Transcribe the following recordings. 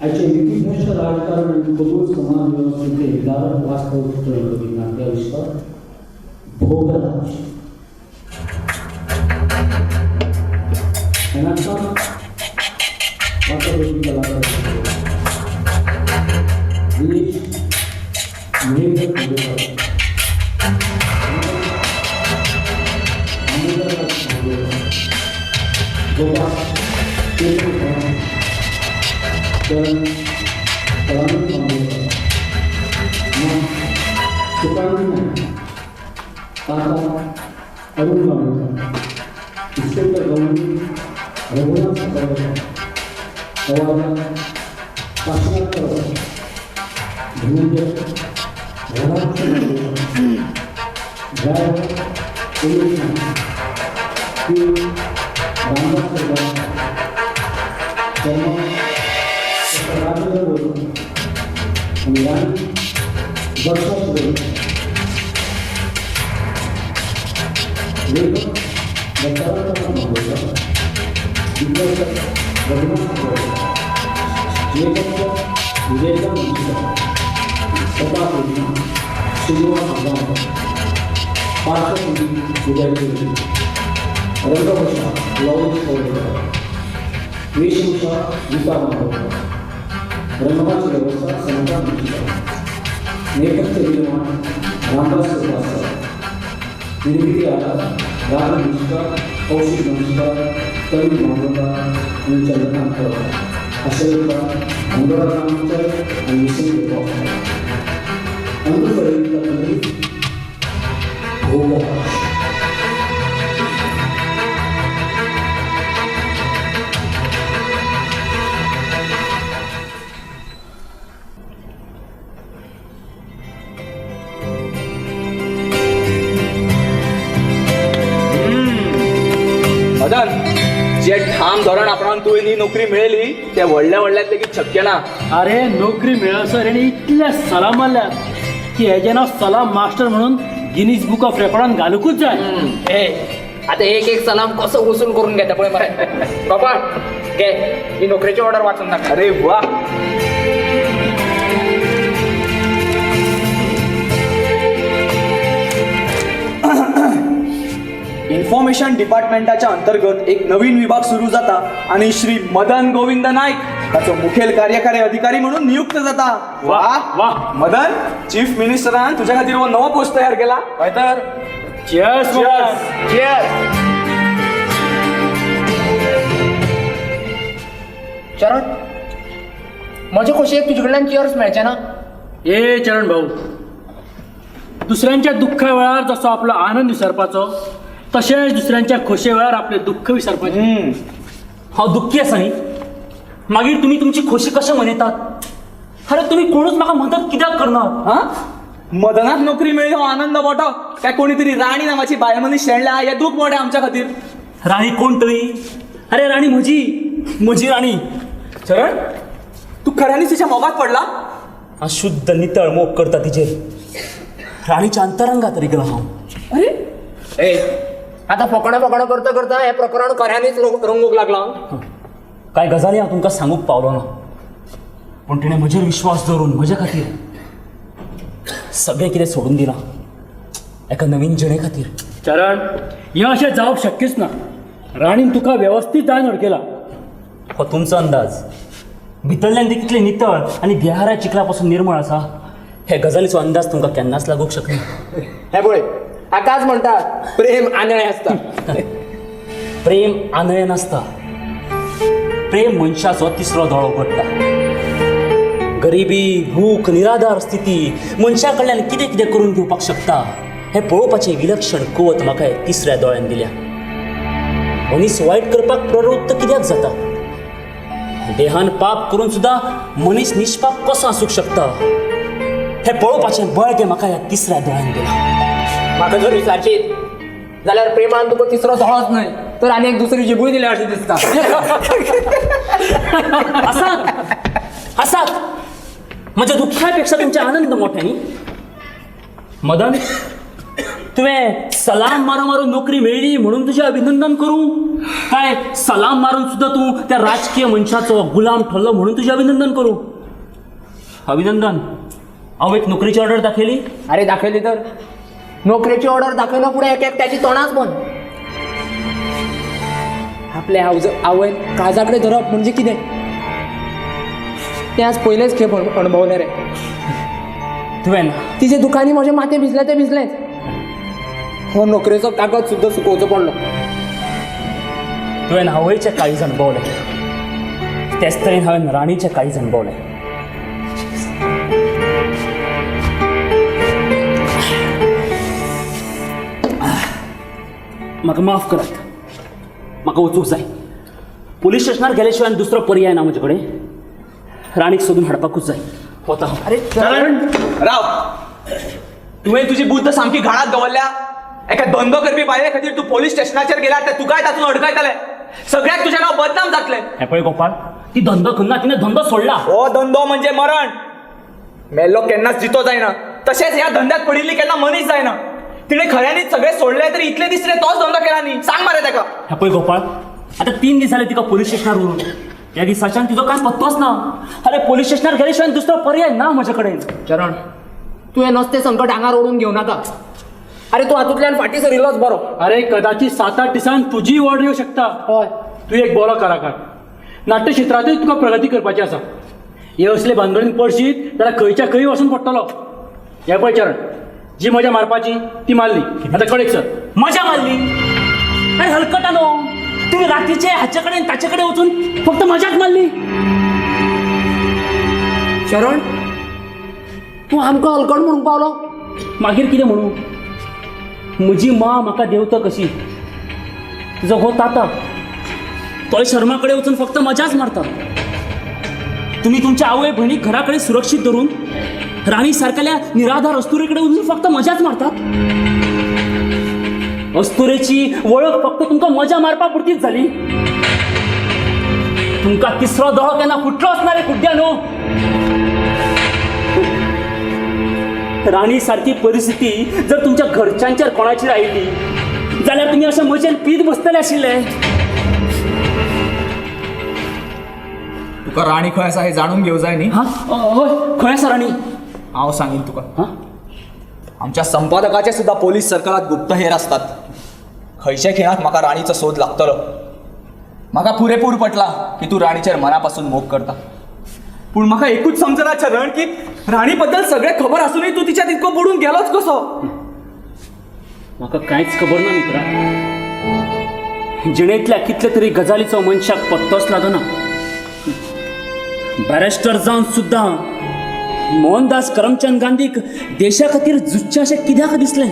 आजचे नीतिभ्रष्ट राजकारण आणि खगोल समाज व्यवस्थेचे उदाहरण वास्तव नाट्या विश्वास भोगराज जे ठाम धोरण आपण तुवें नोकरी मेळ्ळी ते व्हडल्या लेगीत शक्य ना. अरे नोकरी मेळसर आणि इतले सलाम मारल्यात की हेजे नांव सलाम मास्टर म्हणून गिनीज बुक ऑफ रेकॉर्डान घालूकूच जाय. आता एक सलाम कसं वसूल करून घेता पळय मरे बाबा घे ही नोकरीची ऑर्डर वाचून टाक. अरे वा. इन्फॉर्मेशन डिपार्टमेंटाच्या अंतर्गत एक नवीन विभाग सुरू जाता आणि श्री मदन गोविंद नाईक ताचो मुखेल कार्यकारी अधिकारी म्हणून नियुक्त जाता. वाह वाह. मदन, चीफ मिनिस्टरान तुझ्या खातीर हो नवो पोस्ट तयार केला. काय तर चीयर्स चरण म्हजे खोशयेक तुजे कडल्यान चियर्स मेळचे ना. ए चरण भाऊ, दुसऱ्यांच्या दुःखा वेळार जसो आपलो आनंद विसरपाचो तशेंच दुसऱ्यांच्या खोशे वेळार आपले दुःख विसरपाचे. हांव दुःखी आसा न्ही, मागीर तुमी तुमची खोशी कशें मनयतात? अरे तुमी कोणूच म्हाका मदत कित्याक करनात? हा, मदनाक नोकरी मेळ्ळी हो आनंद मोठो काय कोणी तरी राणी नावाची बाय मनीस शेणल्या हे दूख मोठे आमच्या खातीर. राणी कोण तरी? अरे राणी म्हजी राणी. चरण, तू खऱ्यांनीच तिच्या मोगात पडला? हा शुद्ध नितळ मोग करता तिचेर. राणीच्या अंतरंगात तरी गेलो हांव. अरे ए आता फकाणा करता करता हे प्रकरण खऱ्यानीच रंगूक लागला. कांय गजाली हांव तुमकां सांगूक पावलो ना, पूण तिणें म्हजेर विश्वास दवरून म्हजे खातीर सगळें कितें सोडून दिलां एका नवीन जिणे खातीर. चरण, हें अशें जावप शक्यच ना. राणीन तुका व्यवस्थीत जायन अडकेला. हो तुमचो अंदाज. भितरल्यान ती कितले नितळ आनी देहाऱ्या चिकला पासून निर्मळ आसा हे गजालीचो अंदाज तुमकां केन्नाच लागूंक शकना. हे पळय आकाश म्हणटात प्रेम आंधळे असता. प्रेम आंधळे नासता. प्रेम मनशाचो तिसरो दोळो उगडटा. गरिबी, भूक, निराधार स्थिती मनशा कडल्यान कितें कितें करून घेवपाक शकता हें पळोवपाचें विलक्षण कुवत म्हाका तिसऱ्या दोळ्यान दिल्या. मनीस वायट करपाक प्रवृत्त कित्याक जाता? देहान पाप करून सुद्धा मनीस निष्पाप कसो आसूंक शकता हें पळोवपाचें बळगें म्हाका ह्या तिसऱ्या दोळ्यान दिलां. म्हाका जर विचारशीत जाल्यार प्रेमान तुका तिसरो दोळोच न्हय तर आनी एक दुसरी जिबूय दिल्या अशें दिसता. आसात म्हज्या दुख्या पेक्षा तुमचे आनंद मोठे न्ही. मदन, तुवें सलाम मारून मारून नोकरी मेळ्ळी म्हणून तुझे अभिनंदन करू काय सलाम मारून सुद्धा तू त्या राजकीय मनशाचो गुलाम ठरलो म्हणून तुझे अभिनंदन करू? अभिनंदन. हांव एक नोकरीची ऑर्डर दाखयली. अरे दाखवली तर नोकरीची ऑर्डर दाखवला पुढे एक एक त्याची तोंडाच बंद. आपल्या आवय काळजाकडे धरप म्हणजे कितें ते आज पहिलेच खेप अनुभवले रे. तुवें ना तिचे दुकानी म्हजे माथे भिजले ते भिजलेच. हो नोकरीचो कागद सुद्धा सुकोवचो पडलो. तुवें आवयचे काळीज अणभवले तेच तरेन हांवें राणीचे काळीज अणभवले. म्हाका माफ करात. म्हाका वचूंक जाय. पुलीस स्टेशनार गेले शिवाय दुसरो पर्याय ना म्हजे कडेन. राणीक सोदून हाडपाकूच जाय. वता. अरे राव, तुवें तुजी बुद्ध सामकी घाणात दवरल्या. एका धंदो करपी बायले खातीर तू पोलीस स्टेशनाचेर गेला तर तुकाय तातूंत अडकयतले. सगळ्याक तुजें नांव बदनाम जातलें. हे पळय गोपाळ, ती धंदो करना, तिने धंदो सोडला. हो धंदो म्हणजे मरण. मेल्लो केन्नाच जितो जायना. तशेंच ह्या धंद्यात पडिल्ली केन्ना मनीस जायना. तिणे खऱ्यांनीच सगळे सोडले तरी इतले दीस तिणे तोच धंदो केला न्ही. सांग मरे ताका. हे पळय गोपाळ, आता 3 दीस जाले तिका पोलीस स्टेशनार व्हरून. ह्या दिसाच्यान तिजो कांय पत्तोच ना. अरे पोलीस स्टेशनार गेले शिवाय दुसरो पर्याय ना म्हजे कडेन. चरण, तुवें नसते संकट आंगार ओडून घेवं नाका. अरे तू हातूंतल्यान फाटी सरिल्लोच बरो. अरे कदाचित 7-8 दिसान तुजी वॉर्ड येऊ शकता. हय, तू एक बरो कलाकार. नाट्य क्षेत्रांतूय तुका प्रगती करपाची आसा. हे असले भानगडीन पडशीत जाल्यार खंयच्या खंय वचून पडटलो. हे पळय चरण, जी मजा मारपाची ती मारली. आता कडेक सर. मजा मारली. अरे हलकटा नो, तुम्ही रात्रीचे हाचे कडेन ताचे कडेन वचून फक्त मजाच मारली. चरण, तू आमकां हलकट म्हणून पावलो. मागीर कितें म्हणू? म्हजी मां म्हाका देवता कशी, तुजो हो ताता तोय शर्मा कडेन वचून फक्त मजाच मारता. तुम्ही तुमच्या आवय भयणीक घरा कडेन सुरक्षीत धरून राणी सारकेल्या निराधार अस्तुरे कडेन वचून फक्त मजाच मारतात. अस्तुरेची वळख फक्त तुमकां मजा मारपा पुरतीच झाली. तुमकां तिसरो दोळो केन्ना फुटलो असणारे कुड्ड्यानो. राणी सारखी परिस्थिती जर तुमच्या घरच्यांच्या कोणाचेर आयिल्ली जाल्यार तुम्ही अशा मजेन पीत बसतले आशिल्ले. तुका राणी खंय आसा हे जाणून घेवं जाय न्ही. हा होय, खंय आसा राणी? हांव सांगीन तुका. हा आमच्या संपादकाचे सुद्धा पोलीस सर्कलात गुप्तहेर असतात. खंयचे खिणाक म्हाका राणीचो सोद लागतलो. म्हाका पुरेपूर पटला की तू राणीचेर मनापासून मोग करता. पूण म्हाका एकूच समजना चरण की राणी बद्दल सगळे खबर असूनही तू तिच्यात इतको बुडून गेलोच कसो. म्हाका कांयच खबर ना मित्रा. जिणेंतल्या कितले तरी गजालीचो मनशाक पत्तोच लागना. बॅरिस्टर जावन सुद्धा मोहनदास करमचंद गांधीक देशा खातीर झुजचे अशें कित्याक दिसलें?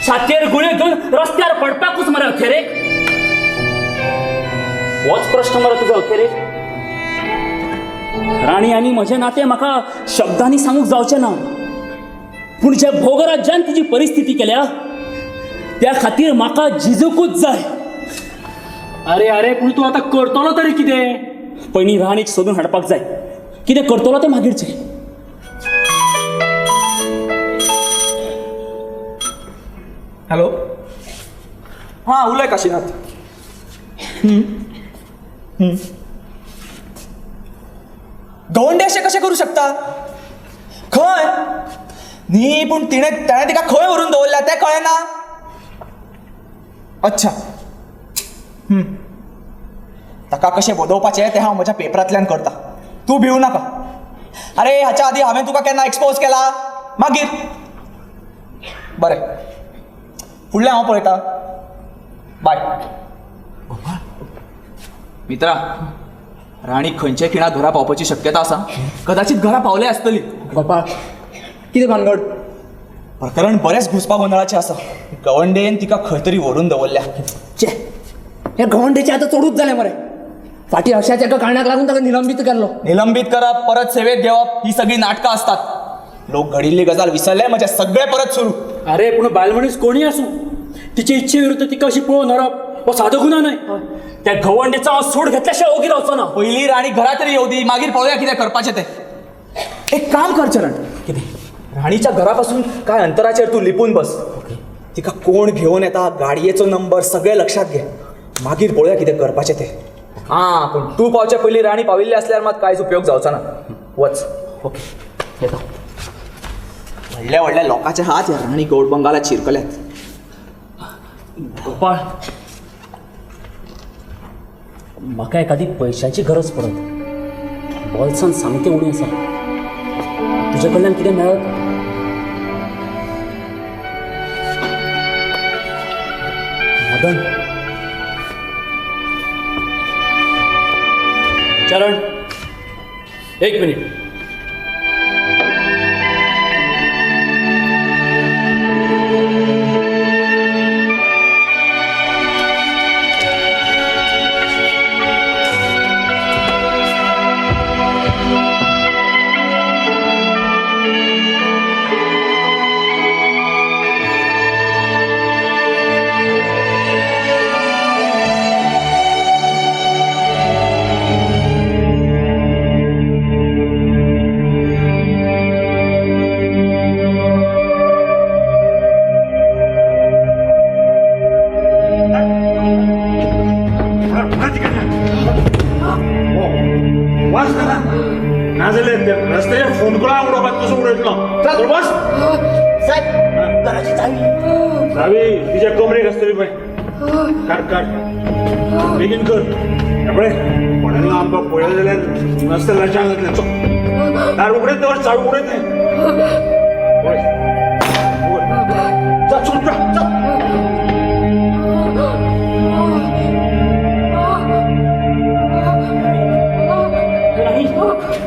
छातयेर गुळे घेवन रस्त्यार पडपाकूच मरे अखेरेक. होच प्रश्न मरे तुजो अखेरेक. राणी आनी म्हजें नातें म्हाका शब्दांनी सांगूंक जावचें ना. पूण ज्या भोगराज्यान तिची परिस्थिती केल्या त्या खातीर म्हाका झिजूकूच जाय. अरे अरे पूण तूं आतां करतलो तरी कितें? पयलीं राणीक सोदून हाडपाक जाय. कितें करतलो तें मागीरचें. हॅलो. हां उलय काशीनाथ. गवंडे अशें कशें करूं शकता? खंय न्ही, पूण ताणें तिका खंय व्हरून दवरल्या तें कळना. अच्छा. ताका कशें बदोवपाचें तें हांव म्हज्या पेपरांतल्यान करता. तूं भिवू नाका. अरे हाच्या आदीं हांवें तुका केन्ना एक्सपोज केला? मागीर बरें, फुडलें हांव पळयतां. बाय. मित्रा, राणीक खंयचे खिणाक घरा पावपाची शक्यता आसा? कदाचित घरा पावले आसतली. गोपाळ, कितें भानगड? प्रकरण बरेंच घुसपा गोंधळाचें आसा. गवंडेन तिका खंय तरी व्हरून दवरल्या. चे, हे गवंडेचे आतां चडूच जालें मरे. फाटी अशाच एका कारणाक लागून ताका निलंबीत केल्लो. निलंबीत करप, परत सेवेत घेवप ही सगळी नाटकां असतात. लोक घडिल्ली गजाल विसरले म्हणजे सगळे परत सुरू. अरे पूण बायलमनीस कोणी आसूं, तिचे इच्छे विरुद्ध तिका अशी पळोवन व्हरप हो सादो गुन्हा न्हय. त्या घवंडेचा हांव सूड घेतल्याशिवाय ओगी रावचो ना. पयलीं राणी घरा तरी येऊ दी, मागीर पळोवया कितें करपाचें तें. एक काम कर चरण. कितें? राणीच्या घरापासून काय अंतराचेर तू लिपून बस. तिका कोण घेऊन येता, गाडयेचो नंबर सगळे लक्षात घे. मागीर पळोवया कितें करपाचें तें. हां, पण तू पावच्या पयलीं राणी पाविल्ली असल्यार मात कांयच उपयोग जावचो ना. वच. ओके येता. व्हडल्या व्हडल्या लोकांचे हात ह्या राणी गौड बंगालात शिरकल्यात. गोपाळ, म्हाका एखादी पयशाची गरज पडत. बॉल्सान सामकें उणी आसा. तुजे कडल्यान कितें मेळत? मदन, चरण, एक मिनिट. रस्त्याच्या फोनकळा उडोवपाक कसो उडयतलो. चल बस. चावी तिच्या कमरेक आसतली पळय. काड बेगीन कर. पळय कोणाला आमकां पळयलें जाल्यार रस्त्यार लक्षांत जातलें. चल दार उगडयत दवर, चावी उडयत चल चल.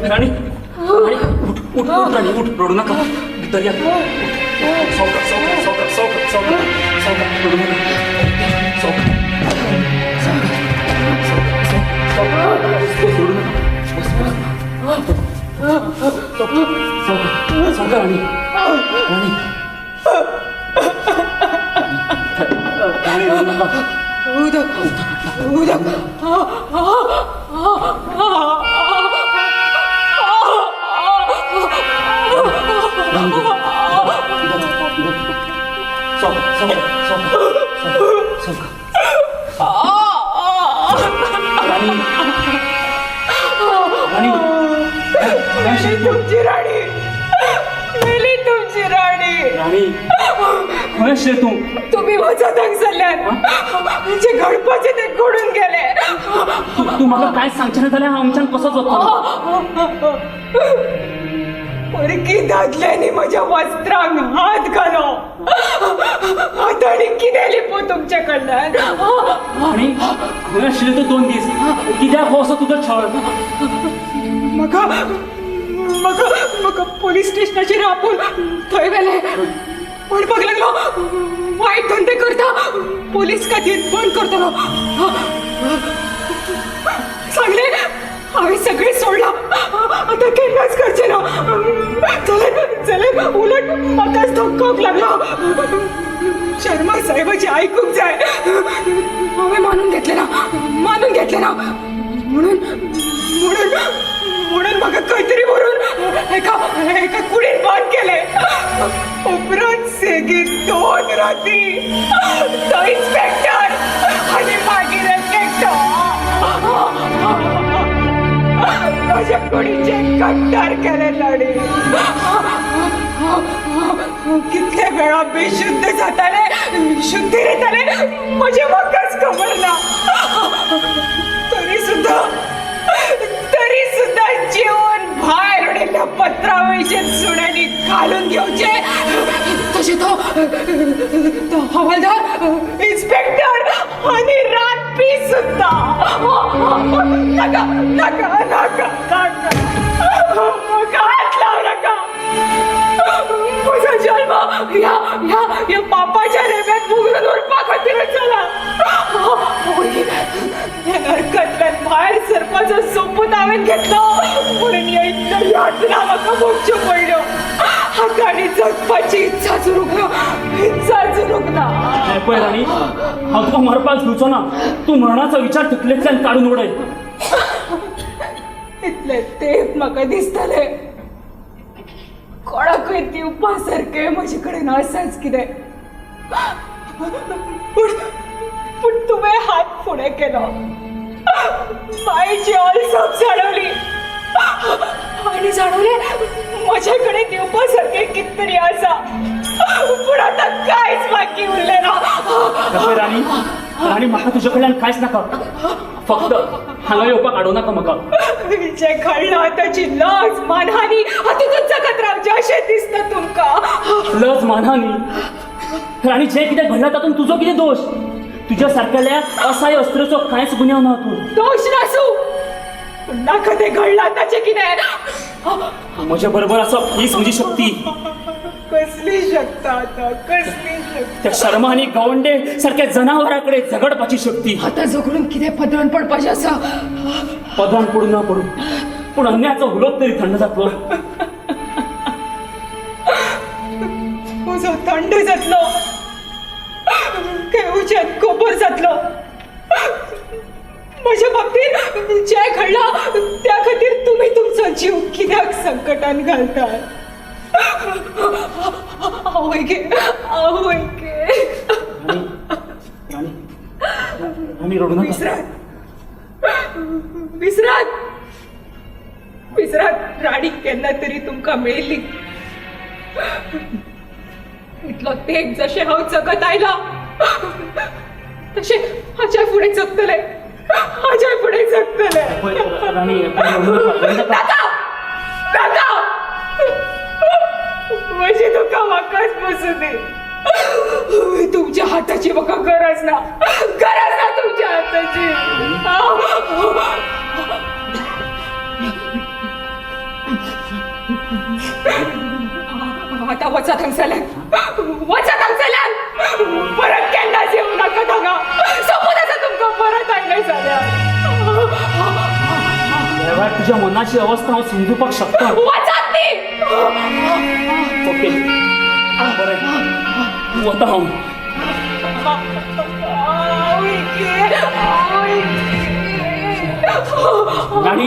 राणी, उठ उठ राणी, उठ. रडू नका. भितर या. सावकाश सावकाश सावकाश सावकाश सावकाश सावकाश. रडू नका. रडू नका. सावकाश राणी. राणी रडू नका. तुमची राणी मेली. तुमची राणी राणी, खंय आशिल्लें तूं? तुम्ही वचत जाल्यार म्हणजे घडपाचे ते घडून गेले. तूं म्हाका कांयच सांगचें ना जाल्यार हांव आमच्यान कसोच वतलो. परकी दादल्यांनी म्हज्या वस्त्रांक हात घालो. आतांनी कितें लिपो तुमचे कडल्यान. आणि खंय आशिल्ले तूं 2 दीस? कित्याक हो असो तुजो छळ? म्हाका पोलीस स्टेशनाचेर आपोवन थंय व्हेले. म्हणपाक लागलो वायट धंदे करता, पोलीस खातीर बंद करतलो. सांगले हांवें सगळें सोडलां. आतां केन्नाच करचें ना. जाल्यार उलट म्हाकाच धक्कोक लागलो. शर्मा साहेबाची आयकूंक जाय. हांवें मानून घेतलें ना. म्हणून म्हाका खंय तरी व्हरून एका कुडीन बंद केले. उपरांत सेगीत 2 राती तो इन्स्पेक्टर आनी मागीर एकटो म्हज्या कुडीचे कट्टर केले. लाडी कितले वेळा बेशुद्ध जाताले, शुद्धीर येताले म्हजे म्हाकाच खबर ना. तरी सुद्धा जेवण भायर उडयल्ल्या पत्रावळीचे सुड्यांनी घालून घेवचे तशें तो हवालदार, इन्स्पेक्टर आनी रातपी सुद्धा. नाका नाका नाका नाका म्हाका हात लाव नाका. म्हजो जल्म ह्या पापाच्या रेब्यात मुगरून उरपा खातीरच जाला. ह्या नरकांतल्यान भायर सरपाचो सोपूत हांवें घेतलो म्हणून ह्या इतल्यो यातना म्हाका भोगच्यो पडल्यो. आतां आनी जगपाची इच्छाच उरूंक ना. पळय राणी, हांव तुका मरपाक दिवचो ना. तूं मरणाचो विचार तकलेंतल्यान काडून उडय. इतले तेंप म्हाका दिसताले कोणाकय दिवपा सारकें म्हजे कडेन आसाच कितें पूण तुवें हात फुडें केलो बायची ऑलसोप जाणवली आनी जाणवलें म्हजे कडेन दिवपा सारकें कितें तरी आसा पूण आतां कांयच बाकी उरलें ना राणी राणी म्हाका तुजे कडल्यान कांयच नाका फक्त हांगा येवपाक आडो नाका म्हाका जे घडलां आतांची लज मानहानी हातूंतच जगत रावचें अशें दिसता तुमकां लज मानहानी राणी जें कितें घडलां तातूंत तुजो कितें दोश तुज्या सारकेल्या असाय अस्त्रचो कांयच गुन्यांव ना तूं दोश नासूं पूण नाका तें घडलां ताचें कितें म्हजे बरोबर आसप हीच म्हजी शक्ती कसली शक्त आतां कसली शक्त त्या शर्मा आनी गवंडे सारख्या जनावरां कडेन झगडपाची शक्ती आतां झगडून कितें पदरान पडपाचें आसा पदान पडूं ना पडूं पूण अन्यायाचो उलोप तरी थंड जातलो म्हजो थंड जातलो केवच्यान खबर जातलो म्हज्या बाबतींत जें घडलां त्या खातीर तुमी तुमचो जीव कित्याक संकटान घालतात आवय गे आमी रडू नाका विसरात राणी केन्ना तरी तुमकां मेळिल्ली इतलो तेग जशें हांव जगत आयला तशें हाच्या फुडें जगतलें राणी नाका म्हजी तुका म्हाकाच बसूं दी तुमच्या हाताची म्हाका गरज ना तुमच्या हाताची आता वचत हांगसरल्यान परत केन्नाच येवं नाका हांगा सोपून आसा तुमकां परत आयलें जाल्यार तुज्या मनाची अवस्था हांव समजुपाक शकता वचत न्ही ओके बरें वता हांव राणी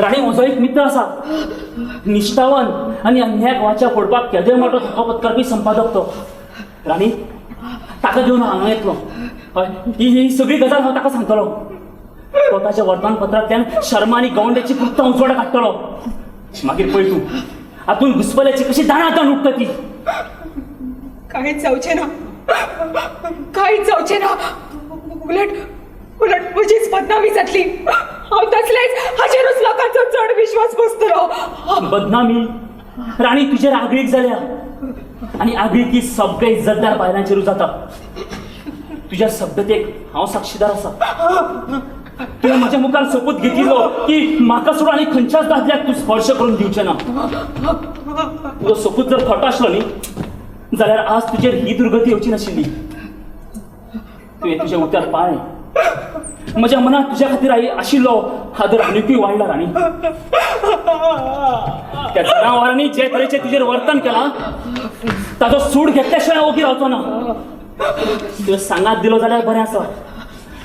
राणी म्हजो एक मित्र आसा निश्ठावान आनी अन्यायाक वाच्या फोडपाक केदें मोठो धोको पत्करपी संपादक तो राणी ताका घेवन हांगा येतलो हय ही सगळी गजाल हांव ताका सांगतलो तो ताच्या वर्तमानपत्रांतल्यान शर्मा आनी गवंड्याची पुर्त उजवाडा काडटलो मागीर पळय तूं हातून घुसपल्याची कशी दाणादाण उठता ती कांयच जावचें ना उलट म्हजीच बदनामी जातली हांव तसलेच हाचेरूच लोकांचो चड विश्वास बसतलो बदनामी राणी तुजेर आगळीक जाल्या आनी आगळीकी सगळे इज्जतदार बायलांचेरूच जाता तुज्या सभ्यतेक हांव साक्षीदार आसा तुवें म्हज्या मुखार सोपूत घेतिल्लो की म्हाका सोडून आनी खंयच्याच दादल्याक तूं स्पर्श करून दिवचें ना तुजो सोपूत जर खोटो आसलो न्ही जाल्यार आज तुजेर ही दुर्गती येवची नाशिल्ली तुवें तुजें उतर पाळ्ळें म्हज्या मनात तुज्या खातीर आशिल्लो आदर आनिकूय वाडला राणी त्या जनावरांनी जे तरेचें तुजेर वर्तन केलां ताचो सूड घेतल्या शिवाय ओगी रावचो ना तुवें सांगात दिलो जाल्यार बरें आसा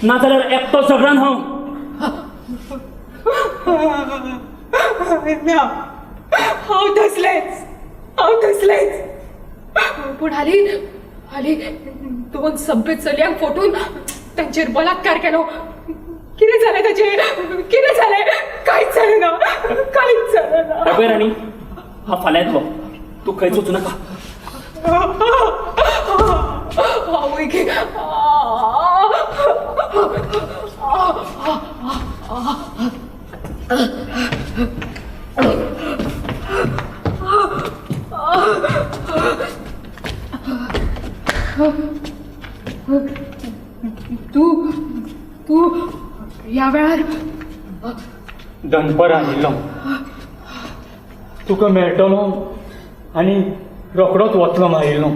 नाजाल्यार एकटो झगडान हांव ना हांव तसलेच पूण हाली दोन सभ्य चलयांक फोटून तांचेर बलात्कार केलो कितें जालें ताचें कितें जालें कांयच जालें ना पळय राणी हांव फाल्यां येतलो तूं खंयच वचूं नाका आवय गे तू ह्या वेळार दनपर आयिल्लो तुका मेळटलो आनी रोखडोच वतलो मारिल्लो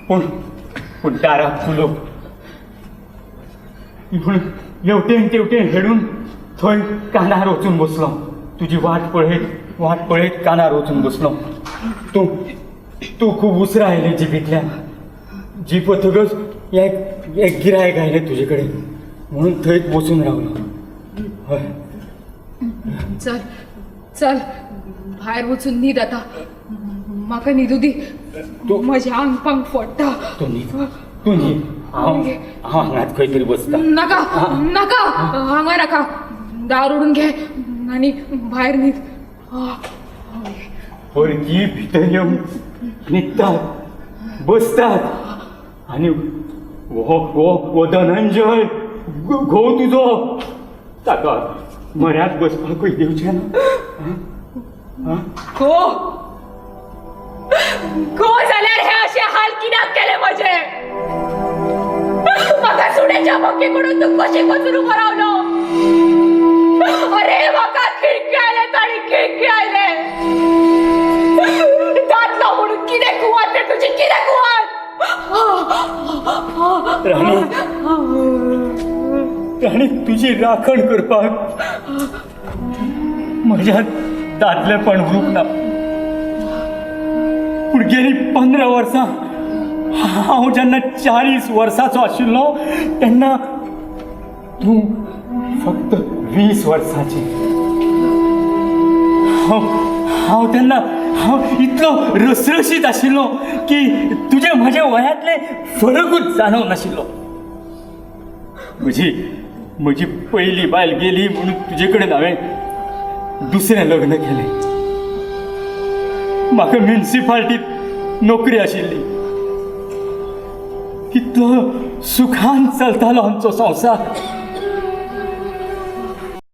पूण दाराक फुलो पूण हेवटेन तेवटेन हेडून थंय कानार वचून बसलो तुजी वाट पळयत कानार वचून बसलो तूं खूब उसरां आयलें जिबींतल्यान जीप वतकच एक गिरायक आयलें तुजे कडेन म्हणून थंयच बसून रावलो हय चल भायर वचून न्हीद आता म्हाका न्हिदू दी म्हजें आंग पांग फोडटा तूं न्ही हांव हांगात खंय तरी बसता नाका नाका हांगा नाका दार उडून घे आनी भायर न्हीद भुरगीं भितर येवन न्हिदतात बसतात आनी हो धनंजय घोव तुजो ताका म्हऱ्यांत बसपाकूय दिवचें ना गो जाल्यार हे अशे हाल कित्याक केले म्हजे म्हाका सुण्याच्या भोकेकडून तू कशी वचून उबो रावलो अरे म्हाका खिडकी आयले ताणी खिडकी आयले दादलो म्हणून कितें कुवात रे तुजी कितें कुवात राणी तुजी राखण करपाक म्हज्या दादलेपण उरूंक ना पूण गेली 15 वर्सां हांव जेन्ना 40 वर्सांचो आशिल्लो तेन्ना तूं फक्त 20 वर्सांची हांव तेन्ना इतलो रसरशीत आशिल्लो की तुजे म्हज्या वयांतले फरकूच जाणव नाशिल्लो म्हजी पयली बायल गेली म्हणून तुजे कडेन हांवें दुसरें लग्न केलें म्हाका म्युनिसिपालिटींत नोकरी आशिल्ली कितलो सुखान चलतालो आमचो संवसार